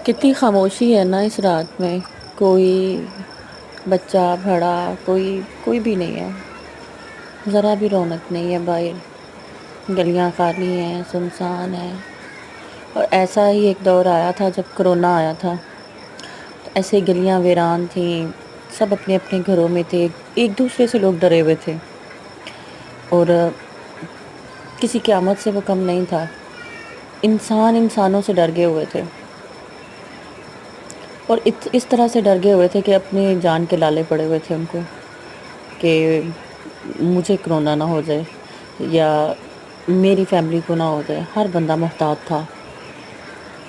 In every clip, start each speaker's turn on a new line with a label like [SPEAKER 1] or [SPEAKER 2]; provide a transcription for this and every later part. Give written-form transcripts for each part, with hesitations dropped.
[SPEAKER 1] کتنی خاموشی ہے نا اس رات میں. کوئی بچہ بڑا کوئی بھی نہیں ہے. ذرا بھی رونق نہیں ہے باہر. گلیاں خالی ہیں، سنسان ہیں. اور ایسا ہی ایک دور آیا تھا جب کرونا آیا تھا. تو ایسے گلیاں ویران تھیں. سب اپنے اپنے گھروں میں تھے. ایک دوسرے سے لوگ ڈرے ہوئے تھے. اور کسی قیامت سے وہ کم نہیں تھا. انسان انسانوں سے ڈر گئے ہوئے تھے. اور اس طرح سے ڈر گئے ہوئے تھے کہ اپنی جان کے لالے پڑے ہوئے تھے ان کو کہ مجھے کرونا نہ ہو جائے یا میری فیملی کو نہ ہو جائے. ہر بندہ محتاط تھا.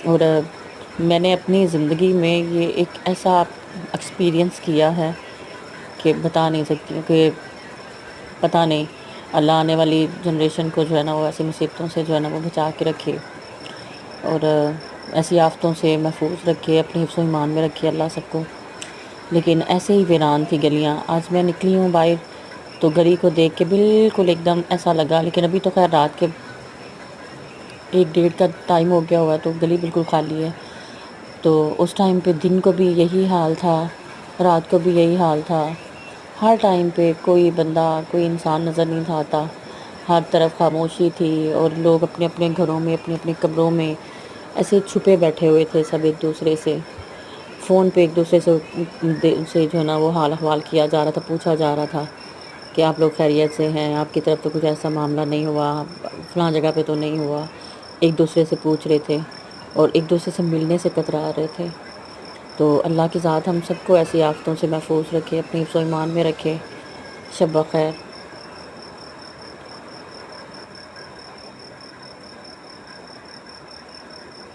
[SPEAKER 1] اور میں نے اپنی زندگی میں یہ ایک ایسا ایکسپیرئنس کیا ہے کہ بتا نہیں سکتی ہوں. کہ پتہ نہیں اللہ آنے والی جنریشن کو جو ہے نا وہ ایسی مصیبتوں سے جو ہے نا وہ بچا کے رکھے اور ایسی آفتوں سے محفوظ رکھے. اپنے حفظ و ایمان میں رکھے اللہ سب کو. لیکن ایسے ہی ویران تھی گلیاں. آج میں نکلی ہوں باہر تو گلی کو دیکھ کے بالکل ایک دم ایسا لگا. لیکن ابھی تو خیر رات کے 1-1:30 کا ٹائم ہو گیا ہوا ہے تو گلی بالکل خالی ہے. تو اس ٹائم پہ دن کو بھی یہی حال تھا، رات کو بھی یہی حال تھا. ہر ٹائم پہ کوئی بندہ کوئی انسان نظر نہیں تھا آتا. ہر طرف خاموشی تھی اور لوگ اپنے اپنے گھروں میں اپنے اپنے کمروں میں ایسے چھپے بیٹھے ہوئے تھے. سب ایک دوسرے سے فون پہ ایک دوسرے سے جو ہے نا وہ حال احوال کیا جا رہا تھا. پوچھا جا رہا تھا کہ آپ لوگ خیریت سے ہیں، آپ کی طرف تو کچھ ایسا معاملہ نہیں ہوا، فلاں جگہ پہ تو نہیں ہوا. ایک دوسرے سے پوچھ رہے تھے اور ایک دوسرے سے ملنے سے کترا رہے تھے. تو اللہ کی ذات ہم سب کو ایسی آفتوں سے محفوظ رکھے، اپنے حفظ و ایمان میں رکھے. شب بخیر.